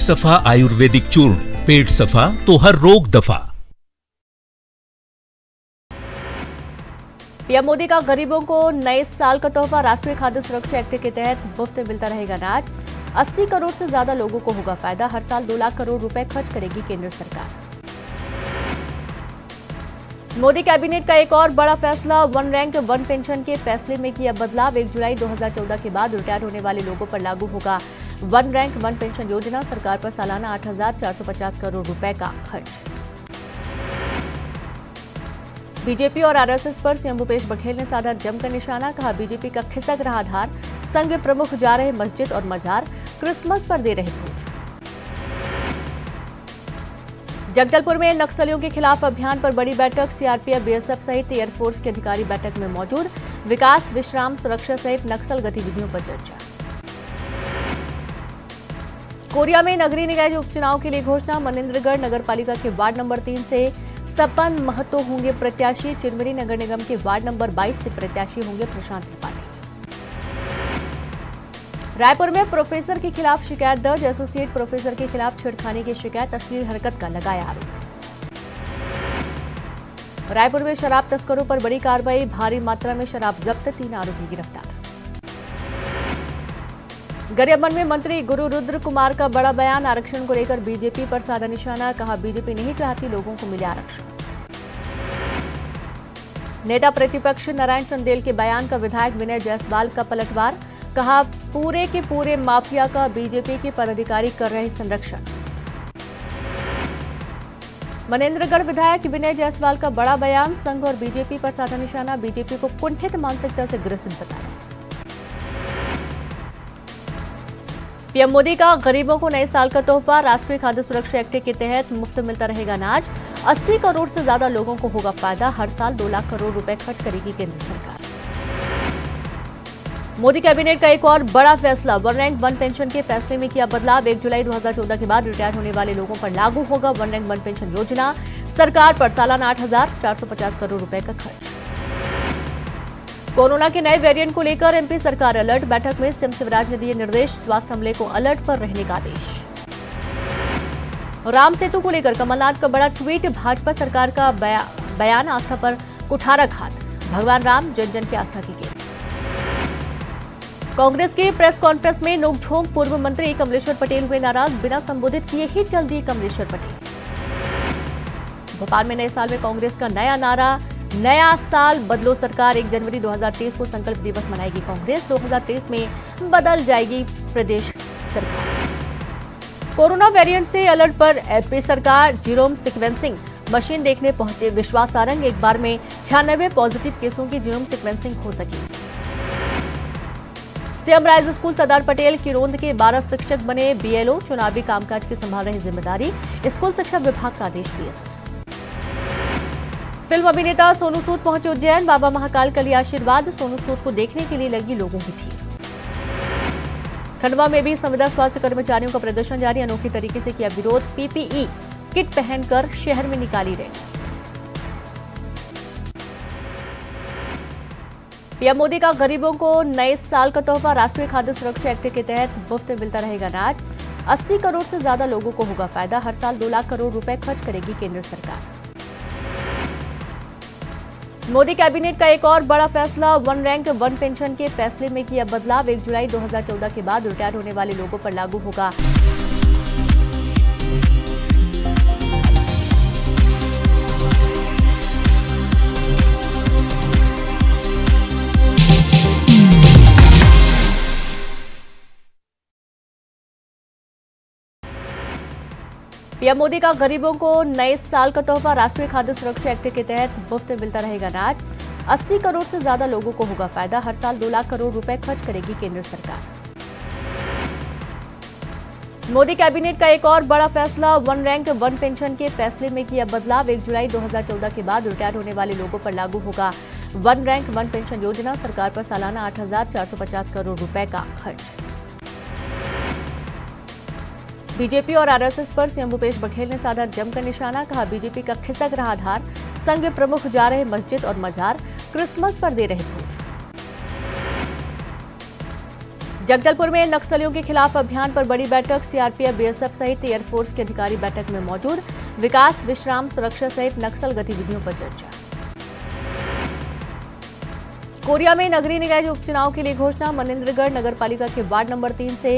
सफा आयुर्वेदिक चूर्ण, पेट सफा तो हर रोग दफा। पीएम मोदी का गरीबों को नए साल का तोहफा, राष्ट्रीय खाद्य सुरक्षा एक्ट के तहत मुफ्त मिलता रहेगा अनाज। 80 करोड़ से ज्यादा लोगों को होगा फायदा। हर साल 2 लाख करोड़ रुपए खर्च करेगी केंद्र सरकार। मोदी कैबिनेट का एक और बड़ा फैसला, वन रैंक वन पेंशन के फैसले में किया बदलाव। 1 जुलाई 2014 के बाद रिटायर होने वाले लोगों पर लागू होगा वन रैंक वन पेंशन योजना। सरकार पर सालाना 8,450 करोड़ रुपए का खर्च। बीजेपी और आरएसएस पर सीएम भूपेश बघेल ने साधा जमकर निशाना, कहा बीजेपी का खिसक रहा आधार, संघ प्रमुख जा रहे मस्जिद और मजार, क्रिसमस पर दे रहे भोज। जगदलपुर में नक्सलियों के खिलाफ अभियान पर बड़ी बैठक, सीआरपीएफ, बीएसएफ सहित एयरफोर्स के अधिकारी बैठक में मौजूद। विकास, विश्राम, सुरक्षा सहित नक्सल गतिविधियों पर चर्चा। कोरिया में नगरीय निकाय उपचुनाव के लिए घोषणा, मनेंद्रगढ़ नगरपालिका के वार्ड नंबर 3 से सपन महतो होंगे प्रत्याशी। चिरमिरी नगर निगम के वार्ड नंबर 22 से प्रत्याशी होंगे प्रशांत त्रिपाठी। रायपुर में प्रोफेसर के खिलाफ शिकायत दर्ज, एसोसिएट प्रोफेसर के खिलाफ छेड़खानी की शिकायत, अश्लील हरकत का लगाया आरोप। रायपुर में शराब तस्करों पर बड़ी कार्रवाई, भारी मात्रा में शराब जब्त, 3 आरोपी गिरफ्तार। गरियाबंद में मंत्री गुरु रुद्र कुमार का बड़ा बयान, आरक्षण को लेकर बीजेपी पर साधा निशाना, कहा बीजेपी नहीं चाहती लोगों को मिले आरक्षण। नेता प्रतिपक्ष नारायण चंदेल के बयान का विधायक विनय जायसवाल का पलटवार, कहा पूरे के पूरे माफिया का बीजेपी के पदाधिकारी कर रहे संरक्षण। मनेंद्रगढ़ विधायक विनय जायसवाल का बड़ा बयान, संघ और बीजेपी पर साधा निशाना, बीजेपी को कुंठित मानसिकता से ग्रसित बताया। पीएम मोदी का गरीबों को नए साल का तोहफा, राष्ट्रीय खाद्य सुरक्षा एक्ट के तहत मुफ्त मिलता रहेगा अनाज। 80 करोड़ से ज्यादा लोगों को होगा फायदा। हर साल 2 लाख करोड़ रुपए खर्च करेगी केंद्र सरकार। मोदी कैबिनेट का एक और बड़ा फैसला, वन रैंक वन पेंशन के फैसले में किया बदलाव। 1 जुलाई 2014 के बाद रिटायर होने वाले लोगों पर लागू होगा वन रैंक वन पेंशन योजना। सरकार पर सालाना 8,450 करोड़ रुपए का खर्च। कोरोना के नए वेरिएंट को लेकर एमपी सरकार अलर्ट, बैठक में सीएम शिवराज ने दिए निर्देश, स्वास्थ्य अमले को अलर्ट पर रहने का आदेश। राम सेतु को लेकर कमलनाथ का बड़ा ट्वीट, भाजपा सरकार का बयान आस्था पर कुठाराघात, भगवान राम जन जन की आस्था की गेंद। कांग्रेस की प्रेस कॉन्फ्रेंस में नोकझोंक, पूर्व मंत्री कमलेश्वर पटेल हुए नाराज, बिना संबोधित किए ही चल दिए कमलेश्वर पटेल। भोपाल में नए साल में कांग्रेस का नया नारा, नया साल बदलो सरकार। 1 जनवरी 2023 को संकल्प दिवस मनाएगी कांग्रेस, 2023 में बदल जाएगी प्रदेश सरकार। कोरोना वेरिएंट से अलर्ट पर एमपी सरकार, जीनोम सीक्वेंसिंग मशीन देखने पहुंचे विश्वास सारंग, एक बार में 96 पॉजिटिव केसों की जीनोम सीक्वेंसिंग हो सकी। CM rise school Sardar Patel किरोंद के 12 शिक्षक बने बीएलओ, चुनावी कामकाज की संभाल रही जिम्मेदारी, स्कूल शिक्षा विभाग का आदेश दिए। फिल्म अभिनेता सोनू सूद पहुंचे उज्जैन, बाबा महाकाल का लिया आशीर्वाद, सोनू सूद को देखने के लिए लगी लोगों की भीड़। खंडवा में भी संविदा स्वास्थ्य कर्मचारियों का प्रदर्शन जारी, अनोखे तरीके से किया विरोध, पीपीई किट पहनकर शहर में निकाली रैली। पीएम मोदी का गरीबों को नए साल का तोहफा, राष्ट्रीय खाद्य सुरक्षा एक्ट के तहत मुफ्त मिलता रहेगा अनाज। 80 करोड़ से ज्यादा लोगों को होगा फायदा। हर साल 2 लाख करोड़ रुपए खर्च करेगी केंद्र सरकार। मोदी कैबिनेट का एक और बड़ा फैसला, वन रैंक वन पेंशन के फैसले में किया बदलाव। 1 जुलाई 2014 के बाद रिटायर होने वाले लोगों पर लागू होगा। पीएम मोदी का गरीबों को नए साल का तोहफा, राष्ट्रीय खाद्य सुरक्षा एक्ट के तहत मुफ्त मिलता रहेगा अनाज। 80 करोड़ से ज्यादा लोगों को होगा फायदा। हर साल 2 लाख करोड़ रुपए खर्च करेगी केंद्र सरकार। मोदी कैबिनेट का एक और बड़ा फैसला, वन रैंक वन पेंशन के फैसले में किया बदलाव। 1 जुलाई 2014 के बाद रिटायर होने वाले लोगों पर लागू होगा वन रैंक वन पेंशन योजना। सरकार पर सालाना 8,450 करोड़ रुपए का खर्च। बीजेपी और आरएसएस पर सीएम भूपेश बघेल ने साधा जमकर निशाना, कहा बीजेपी का खिसक रहा आधार, संघ प्रमुख जा रहे मस्जिद और मजार, क्रिसमस पर दे रहे भोज। जगदलपुर में नक्सलियों के खिलाफ अभियान पर बड़ी बैठक। सीआरपीएफ, बीएसएफ सहित एयरफोर्स के अधिकारी बैठक में मौजूद। विकास, विश्राम, सुरक्षा सहित नक्सल गतिविधियों पर चर्चा। कोरिया में नगरीय निकाय उपचुनाव के लिए घोषणा। मनेन्द्रगढ़ नगर पालिका के वार्ड नंबर 3 से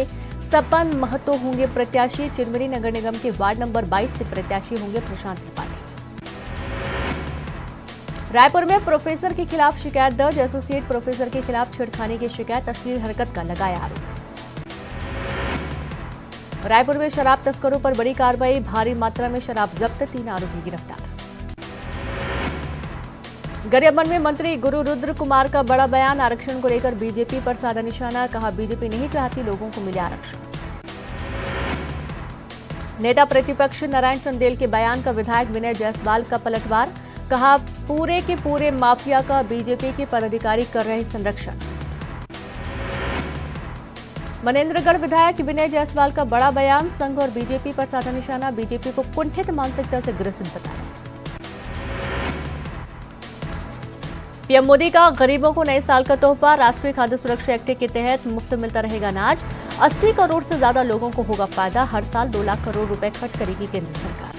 सपन महतो होंगे प्रत्याशी। चिरमिरी नगर निगम के वार्ड नंबर 22 से प्रत्याशी होंगे प्रशांत त्रिपाठी। रायपुर में प्रोफेसर के खिलाफ शिकायत दर्ज। एसोसिएट प्रोफेसर के खिलाफ छेड़खानी की शिकायत, अश्लील हरकत का लगाया आरोप। रायपुर में शराब तस्करों पर बड़ी कार्रवाई। भारी मात्रा में शराब जब्त, 3 आरोपी गिरफ्तार। गरियाबंद में मंत्री गुरु रुद्र कुमार का बड़ा बयान। आरक्षण को लेकर बीजेपी पर साधा निशाना। कहा, बीजेपी नहीं चाहती लोगों को मिले आरक्षण। नेता प्रतिपक्ष नारायण चंदेल के बयान का विधायक विनय जायसवाल का पलटवार। कहा, पूरे के पूरे माफिया का बीजेपी के पदाधिकारी कर रहे संरक्षण। मनेन्द्रगढ़ विधायक विनय जायसवाल का बड़ा बयान। संघ और बीजेपी पर साधा निशाना। बीजेपी को कुंठित मानसिकता से ग्रसित बताया। पीएम मोदी का गरीबों को नए साल का तोहफा। राष्ट्रीय खाद्य सुरक्षा एक्ट के तहत मुफ्त मिलता रहेगा अनाज। 80 करोड़ से ज्यादा लोगों को होगा फायदा। हर साल 2 लाख करोड़ रुपए खर्च करेगी केंद्र सरकार।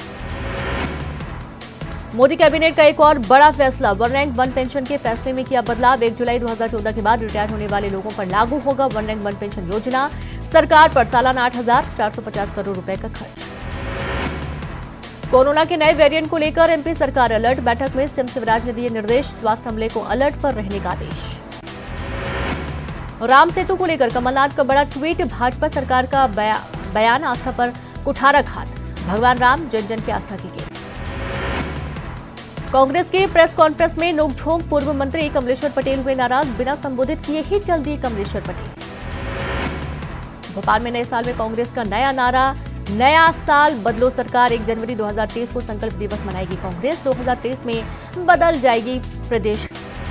मोदी कैबिनेट का एक और बड़ा फैसला। 1 रैंक 1 पेंशन के फैसले में किया बदलाव। 1 जुलाई 2014 के बाद रिटायर होने वाले लोगों पर लागू होगा 1 रैंक 1 पेंशन योजना। सरकार पर सालाना 8,450 करोड़ रुपए का खर्च। कोरोना के नए वेरिएंट को लेकर एमपी सरकार अलर्ट। बैठक में सीएम शिवराज ने दिए निर्देश। स्वास्थ्य अमले को अलर्ट पर रहने का आदेश। राम सेतु को लेकर कमलनाथ का बड़ा ट्वीट। भाजपा सरकार का बयान आस्था पर कुठाराघात। भगवान राम जन जन की आस्था की गेंद। कांग्रेस की प्रेस कॉन्फ्रेंस में नोकझोंक। पूर्व मंत्री कमलेश्वर पटेल हुए नाराज। बिना संबोधित किए ही चल दिए कमलेश्वर पटेल। भोपाल में नए साल में कांग्रेस का नया नारा। नया साल बदलो सरकार। 1 जनवरी 2023 को संकल्प दिवस मनाएगी कांग्रेस। 2023 में बदल जाएगी प्रदेश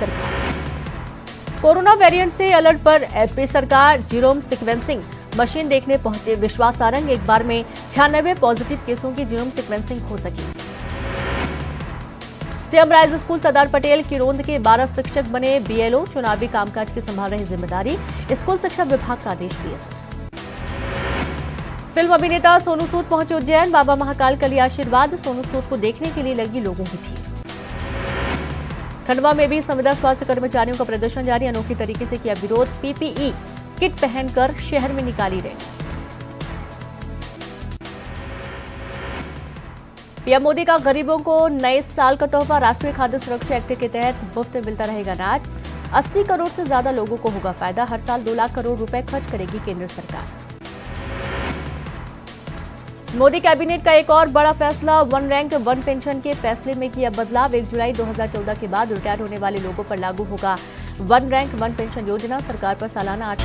सरकार। कोरोना वेरिएंट से अलर्ट पर एमपी सरकार। जीनोम सीक्वेंसिंग मशीन देखने पहुंचे विश्वास सारंग। एक बार में 96 पॉजिटिव केसों की जीनोम सीक्वेंसिंग हो सकी। CM rise school Sardar Patel किरोंद के 12 शिक्षक बने बीएलओ। चुनावी कामकाज की संभाल रही जिम्मेदारी। स्कूल शिक्षा विभाग का आदेश बीएसएफ। फिल्म अभिनेता सोनू सूद पहुंचे उज्जैन। बाबा महाकाल का लिया आशीर्वाद। सोनू सूद को देखने के लिए लगी लोगों की भीड़। खंडवा में भी संविदा स्वास्थ्य कर्मचारियों का प्रदर्शन जारी। अनोखे तरीके से किया विरोध। पीपीई किट पहनकर शहर में निकाली रैली। पीएम मोदी का गरीबों को नए साल का तोहफा। राष्ट्रीय खाद्य सुरक्षा एक्ट के तहत मुफ्त मिलता रहेगा अनाज। 80 करोड़ से ज्यादा लोगों को होगा फायदा। हर साल 2 लाख करोड़ रुपए खर्च करेगी केंद्र सरकार। मोदी कैबिनेट का एक और बड़ा फैसला। 1 रैंक 1 पेंशन के फैसले में किया बदलाव। 1 जुलाई 2014 के बाद रिटायर होने वाले लोगों पर लागू होगा 1 रैंक 1 पेंशन योजना। सरकार पर सालाना 8